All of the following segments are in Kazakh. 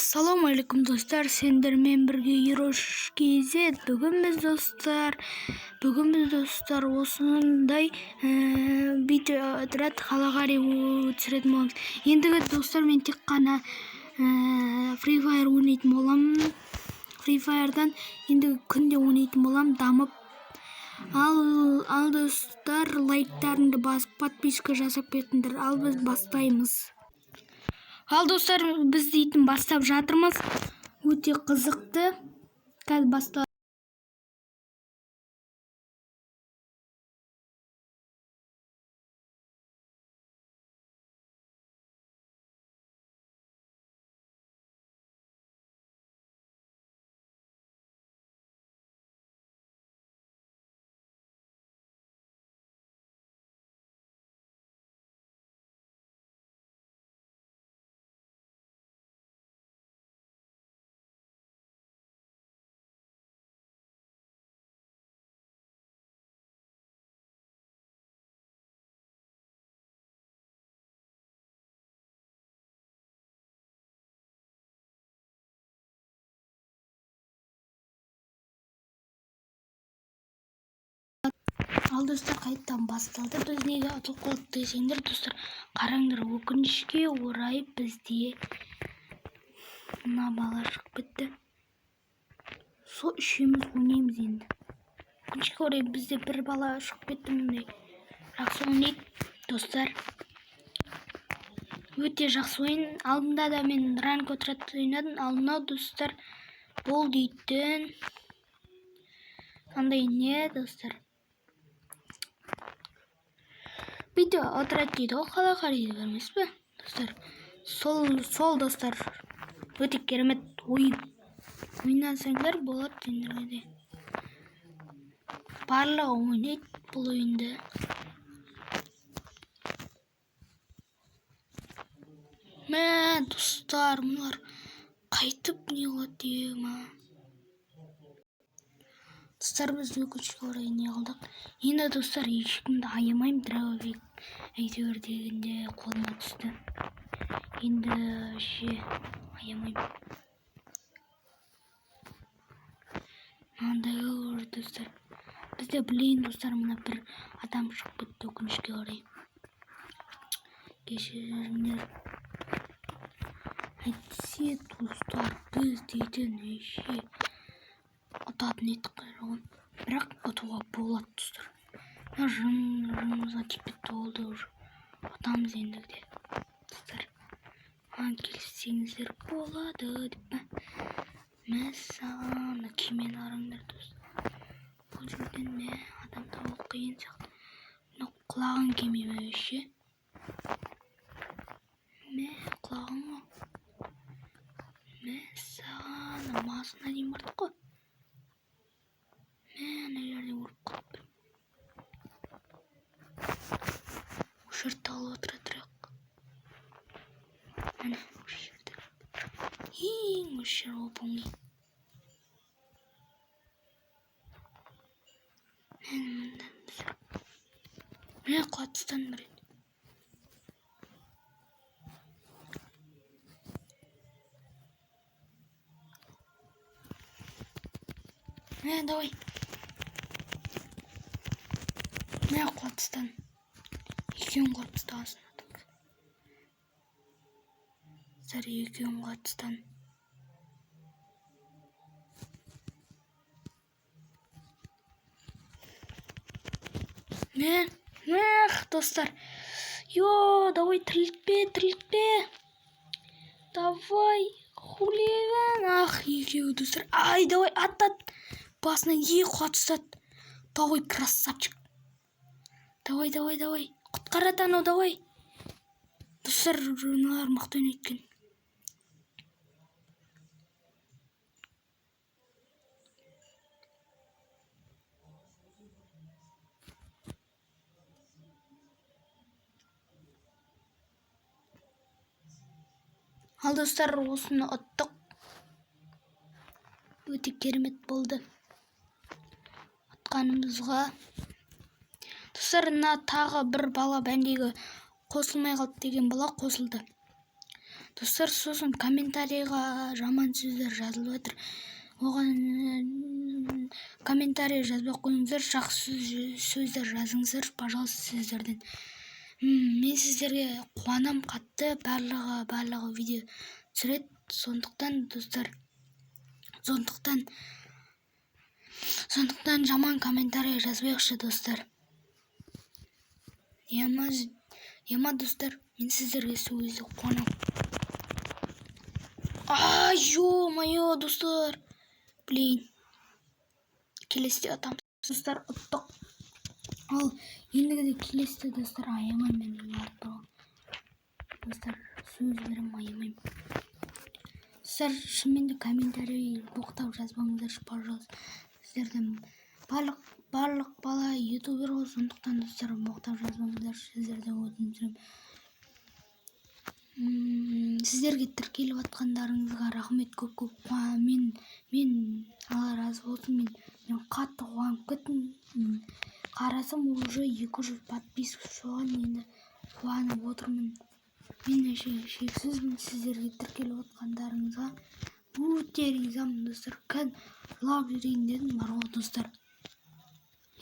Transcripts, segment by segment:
Ассалаумағалейкум достар, сендермен бірге Ерош KZ. Бүгін біз достар осындай видео отырады, қалағари түсіретін боламыз. Ендігі достар, мен тек қана Free Fire ойнайтын боламын. Free Fire'дан ендігі күнде ойнайтын боламын, дамып. Ал достар, лайктарыңды басып, подписка жасап кетіңдер. Ал біз бастаймыз. Ал достар, біз дейтін бастап жатырмыз. Өте қызықты. Қазір бастап. Ал достар, қайттан басталды. Біз неге ұтылып қалдық десеңдер, достар, қараңдар, өкінішке орай бізде мына бала шығып кетті. Сол үшеуміз ойнаймыз енді. Өкінішке орай бізде бір бала шығып кетті, мындай жақсы ойнайды, достар. Өте жақсы ойын. Алдында да мен ранг отыратты ойнадым. Ал мынау достар, бол дейтін андай не, достар. Видео отырат дейді ғой, қалай қарайды көрмес пе, достар. Сол достар, өте керемет ойын. Ойнасаңдар болады сендерге. Барлығы ойнайды бұл ойынды. Мә, достар, мұнар қайтып не қылады дейма. Достар, біз өкінішке орай не қылдық. Енді достар, ешкімді аямаймын, дробовик әйтеуір дегенде қолыма түсті. Енді аямаймын. Мынандай өр достар. Бізде білейін достар, мына бір адам шығып кетті, өкінішке орай. Кешіріңдер. Әйтсе достар, біз дейтін ұтатын едік қайрағын. Бірақ ұтуға болады достар. Жынымызға тиіп кетті, болды уже. Ұтамыз ендігі де. Достар, маған келсеңіздер болады деп па. Мәссаған, кемен араңдар достар. Бұл жерден ме, адам табу қиын сияқты. Мына құлағын кемеме өше. Ме, құлағын ғой. Мәссаған, масына дейін бардық қой. Ана жерде ұрып қалып. Осы жерді алып отырайық. Ана осы жерде. Осы жер оп-оңай. Міне құлатыстан бір еді. Давай. Міне құлатыстан. Екеуін құлатыстан. Сәрі екеуін құлатыстан. Достар. Давай, тірілтпе. Давай, хулиган. Екеуі достар. Ай, давай, аттат. Басына құлат ұстат. Давай, красавчик. Давай. Құтқарат анау, давай. Достар, журналар мықты ойнайтын. Ал достар, осыны ұттық. Өте керемет болды. Ұтқанымызға. Достар, тағы бір бала бәндегі қосылмай қалды деген бала қосылды. достар, сосын комментарийға жаман сөздер жазылып жатыр. Оған комментарий жазбай қойыңыздар, жақсы сөздер жазыңыздар, пожалуйста, сіздерден. Мен сіздерге қуанам қатты, барлығы видео түсіреді. Сондықтан достар, сондықтан жаман комментарий жазбайықшы достар. Ема достар, мен сіздерге сөзді қуанам. Ё-моё, достар. Блин. Келесте атамыз. Достар, ұттық. Ал, ендігіде келесте достар, аямайм мен артығы. Достар, сөз берем, аямайм. Достар, шынымен комментарий боқтап жазбаңыздар, пожалуйста. Сіздерден барлық бала ютубер ғой, сондықтан достар, боқтап жазбаңыздар, сіздерден өтінем. Сіздерге тіркеліп атқандарыңызға рахмет көп. Мен Алла разы болсын, мен қатты қуанып кеттім. Қарасам уже 200 подписка соған, енді қуанып отырмын. Мен шексізбін сіздерге тіркеліп атқандарыңызға. Өте ризамын достар. Жылап жүрейін дедім, бар ғой достар.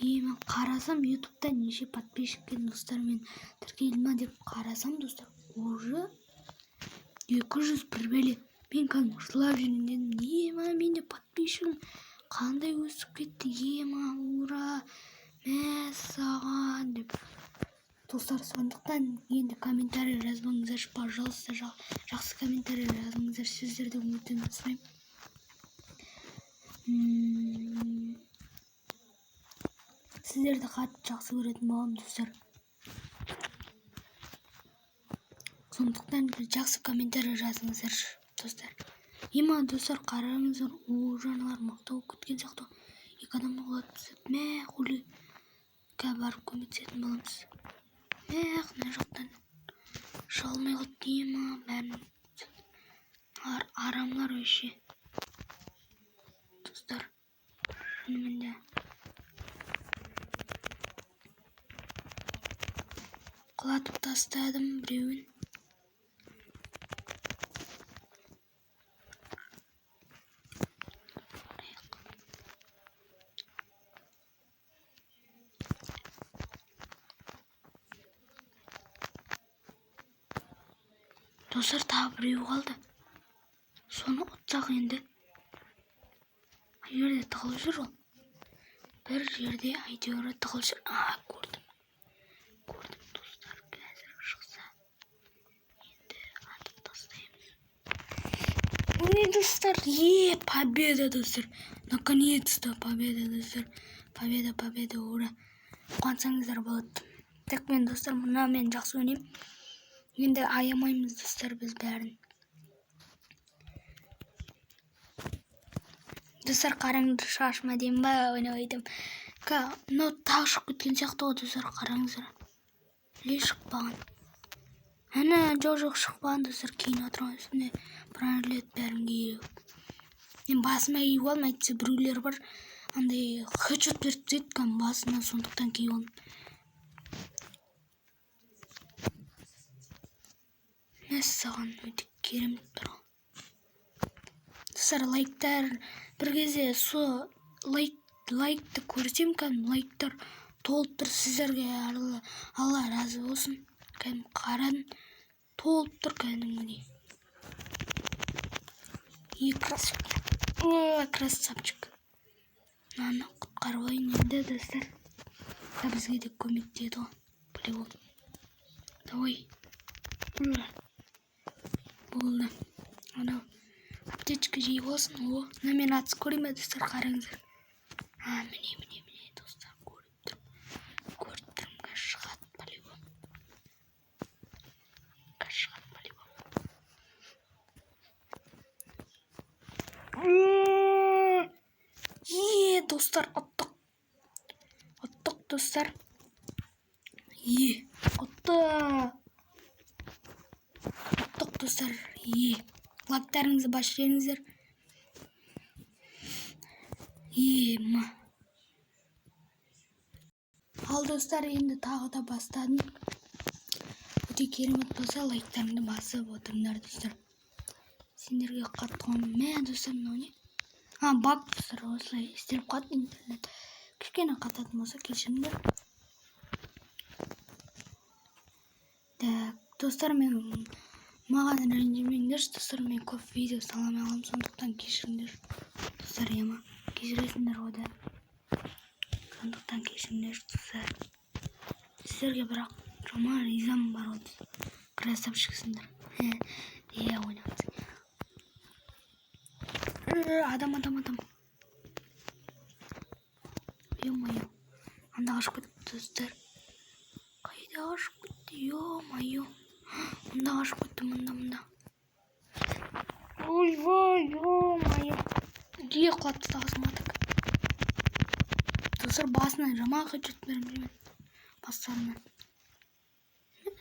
Мен қарасам ютубта неше подписчик достар, мен тіркелді деп қарасам достар, уже 201 беле. Мен жылап жүрейін дедім, менде подписчигім қандай өсіп кетті, ура, мәссаған деп. Достар, сондықтан енді комментарий жазбаңыздар, пожалуйста, жақсы комментарий жазыңыздар, сіздерден өтініп сұраймын. Сіздерді қатты жақсы көретін боламын достар. Сондықтан жақсы комментарий жазыңыздар достар. Достар, қараңыздар, жаналар мақтау күткен сияқты. 2 адамды құлатып түсіп, хулиға барып көмектесетін боламыз. Мына жақтан шалмай құтты, бәрін арамлар өше. Достар, шынымен де құлатып тастадым біреуін. Достар, тағы біреу қалды. Соны ұтсақ енді. Жерде тығылып жүр ол. Бір жерде әйтеуір тығылып жүр. Көрдім достар, қазір шықса. Енді атып тастаймыз. Достар, победа достар. Наконец-то победа достар. Победа, ура. Қуансаңыздар болады. Тек мен достар, мұна мен жақсы өнем. Енді аямаймыз достар біз бәрін. Достар, қараңыздар, шашыма дейін ба, ойнап. Тағы шығып кеткен сияқты ғой достар, қараңыздар. Ле шықпаған. Жоқ шықпаған достар, кейін отырған үстінде бронелет бәрін киіп. Мен басыма киіп алым, әйтсе біреулер бар. Андай хэдшот беріп түседі басына, сондықтан киіп алым. Мәссаған, өте керемет бір ғой. Достар, лайктар, бір кезде лайкты көрсем, лайктар толып тұр, сіздерге Алла разы болсын. Қарадым, толып тұр кәдімгідей. Красавчик. Мынаны құтқарып алайын енді достар. Бізге де көмектеді ғой. Біле давай. Болды. Анау аптечка жейіп алсын. Мен атыс көрейін бе достар, қараңыздар. Міне достар, көріп тұрмын, шығады по-любому. Достар, ұттық достар. Ұттық достар. Лайктарыңызды басшылаңыздар. Ал достар, енді тағы да бастадым. Өте өте керемет болса, лайктарыңды басып отырыңдар достар. Сендерге қатты қуанамын. Мә достар, мынау не? Баг достар, осылай істеліп қалды интернет. Кішкене қататын болса кешіріңдер. Так, достар, маған ренжімеңдерші достар, мен көп видео сала алмай қалдым, сондықтан кешіріңдер. Достар, ема кешіресіңдер ғой да. Сондықтан кешіріңдер достар. Сіздерге бірақ жаман ризамын бар ғой. Красавчиксіңдер. Ойнамыз. Адам. Ё-моё. Анда қашып кетті достар. Қайда қашып кетті? Ё-моё. Мында қашып кетті, мында. Ой-вай, ё-моё. Жиі құлапты тағысыма так. Достар, басынан жаман қачет бермеймін. Бастарынан.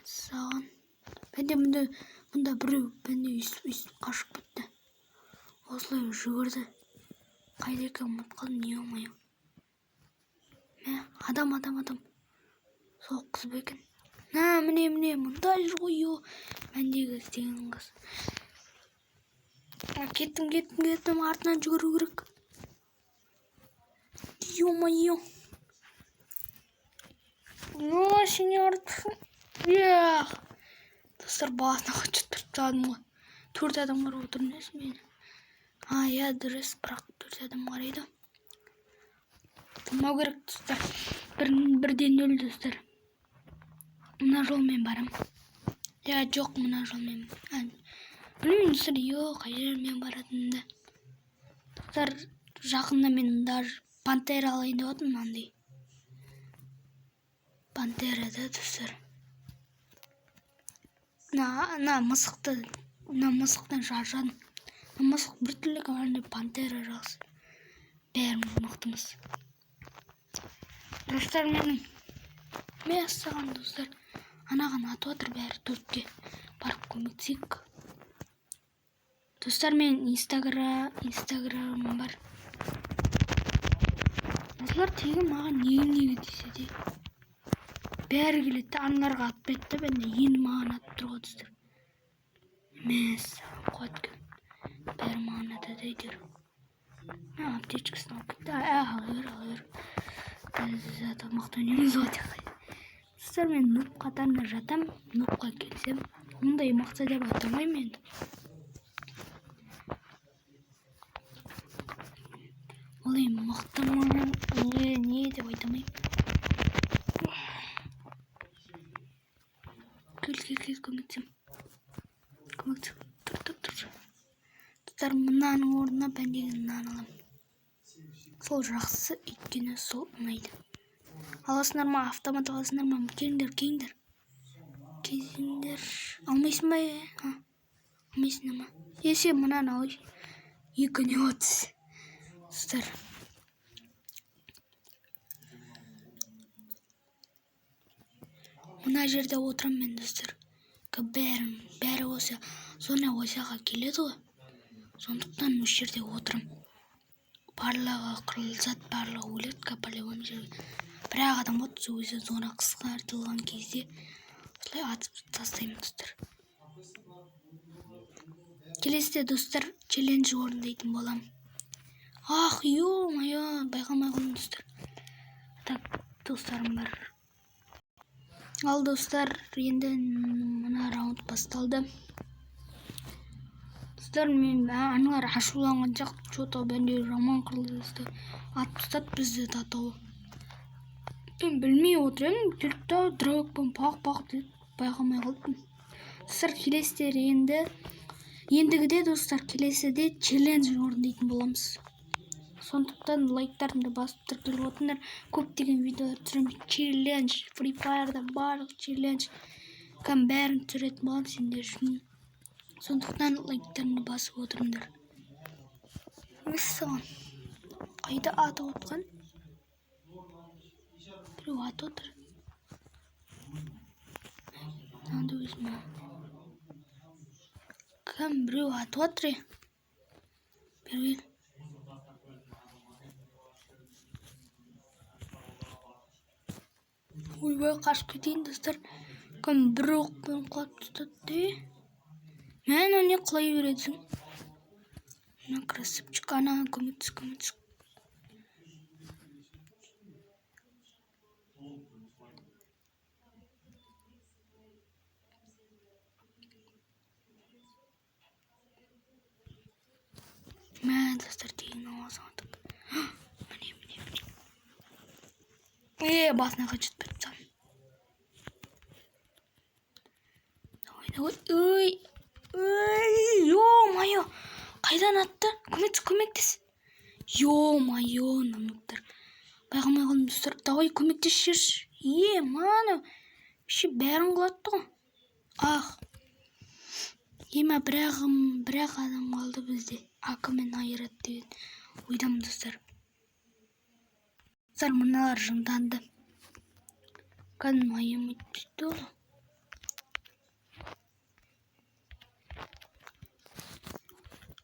Саған. Бәнде мұнда біреу бәнде үйсіп қашып кетті. Осылай жүгірді. Қайда екен ұмытып қалдым, ё-моё. Адам. Сол қыз ба екен? Міне, мұнда жүр ғой, бәндегі істеген қыз. Кеттім, артынан жүгіру керек. Ё-моё. Сен артысың. Достар, басына қачет тұртадым ғой. 4 адам бар отыр, несі мені? Дұрыс, бірақ 4 адам бар еді. Тұрмау керек достар. Бірден 0 достар. Мына жолмен барам. Жоқ, мына жолмен. Білмеймін достар, қай жермен баратынымды. Достар, жақында мен даже пантера алайын деп отырмын, мынандай. Пантерада достар. Мысықтан шаршадым. Мысық бір түрлі команда, пантера жақсы. Бәріміз мықтымыз. Достар, мен саған достар. Анаған атып отыр бәрі 4-ке. Барып көмектесейік. Достар, мен инстаграмым бар. Осылар тегі маған неге дейсе де. Бәрі келетті, аналарға атып кетті, бәнде енді маған атып тұрға достар. Саған қуат көн. Бәрі маған атады әйтер. Аптечкасын алып кетті. Алыр. Зато мықты ойнаймыз ғой тек. Достар, мен нуп қатарында жатам, нупқа келсем. Мұндай мықты деп айтамаймын енді. Олай мықты маған не деп айтамаймын. Кел, көмектесем. Тұр. Достар, мынаның орнына бәндегі мынаны аламын. Сол жақсы, өйткені сол ұнайды. Аласыңдар ма, автомат аласыңдар ма? Келіңдер. Алмайсың ба? Алмайсың ма? Сен мынаны алайын. 2 не отыз. Достар. Мына жерде отырам мен достар. Бәрі осы зона ойсаға келеді ғой. Сондықтан осы жерде отырам. Барлығы қырылсат, барлығы өледі, полигон жерге. Бірақ адам отсы өзі зона қысқартылған кезде осылай атып тастаймын достар. Келесіде достар, челлендж орындайтын болам. Ё-моё, байқамай қалдым достар. Так, достарым бар. Ал достар, енді мына раунд басталды. Достар, мен аналар ашуланған жақ, что-то бәнде жаман қырылды достар. Атып тастады бізді татау. Мен білмей отырмын, жүртті драгпен пақ деп байқамай қалдым. Достар, келесідер ендігіде достар, келесіде челлендж орындайтын боламыз. Сондықтан лайктарымды басып тіркеліп отырыңдар. Көптеген видеолар түсіремін. Челлендж, Free Fire'да барлық челлендж. Бәрін түсіретін болам сендер үшін. Сондықтан лайктарымды басып отырыңдар. Саған қайда атып отқан? Біреу атып отыр. Мынандай өзіме. Біреу атып отыр. Біреу. Ойбай, қашып кетейін достар. Кім бір оқпен қуат тұтады. Мен не қылай бересің? Мына красавчик, ана көмектес. Мен достар деген ауазын атып. Міне. Басына қачып бітсам. Давай. Ё-моё. Қайдан атты? Көмектес. Ё-моё, намыктар. Байқамай қалдым достар. Давай көмектесші. Мана. Ше бәрін қылатты ғой. Бірақ адам қалды бізде. Акымен айырат деген ойдамын достар. Достар, мыналар жынданды. Кәдімгі айым өтпейді олы.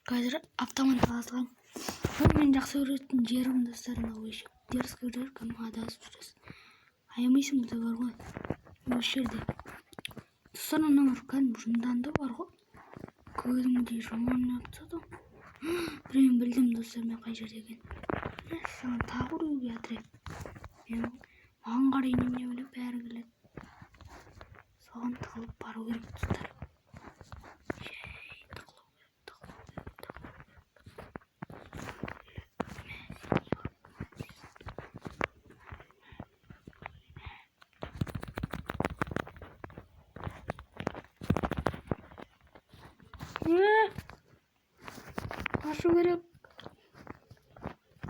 Қазір автомат аласылған. Мен жақсы көретін жерім достар. Дерскі жер кәдімгі адасып жүресің. Аямайсың бұда бар ғой. Өз жерде. Достар, мыналар кәдімгі жынданды бар ғой. Көзімде жаман аптады. Біреуін білдім достар, мен қай жерде екен. Саған тағы біреуге жатыр. Маған қарай немене біліп бәрі келеді. Соған тығылып бару керек достар. Қашу керек.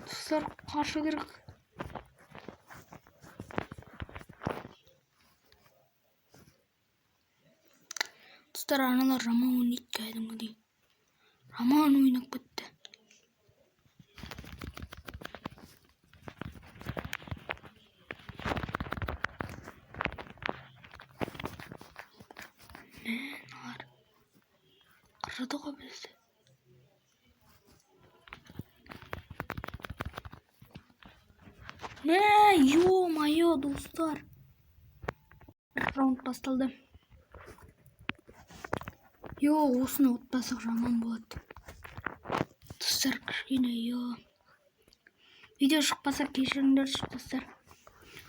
Достар, қашу керек. Достар, аналар жаман ойнайды кәдімгідей. Жаман ойнап кетті. Аналар қырады ғой бізді. Ё-моё, достар. Раунд басталды. Осыны отпасақ жаман болады. Достар, кішкене, Видео шықпаса кешіріңдерші, достар.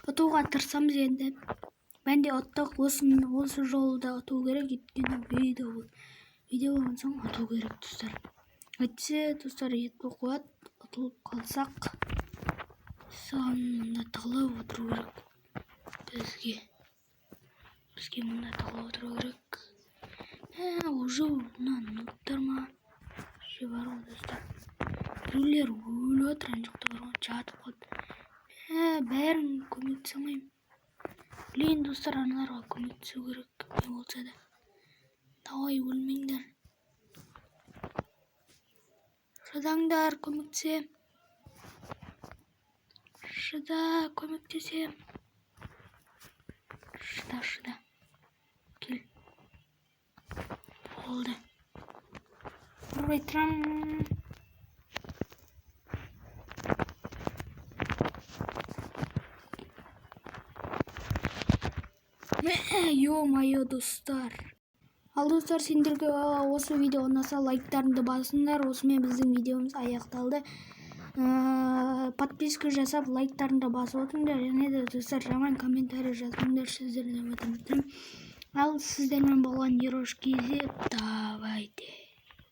Ұтуға тырысамыз енді. Мен де ұттық, осы жолы да ұту керек, еткені видео болған соң ұту керек, достар. Әйтсе, достар, етпі қуат, ұтылып қалсақ, соған мұнда тығылып отыру керек. Бізге мұнда тығылып отыру керек. Уже ұнаттыр ма? Ше бар ғой, достар. Біреулер өлі отыр, жақта бар ғой, жатып қалды. Бәрін көмектесе алмаймын. Білейін, достар, аналарға көмектесу керек. Не болса да. Давай, өлмеңдер. Шыдаңдар, көмектесем. Көмектесем. Шыда. Кел. Болды. Бұрайтырам. Ё-моё, достар. Ал достар, сендерге осы видео ұнаса лайктарыңды басыңдар. Осымен біздің видеомыз аяқталды. Подписка жасап, лайктарыңды басып отырыңдар. Және де достар, жаман комментарий жазыңдар, сіздерден өтініп тұрмын. Ал сіздермен болған Ерош KZ, давайте.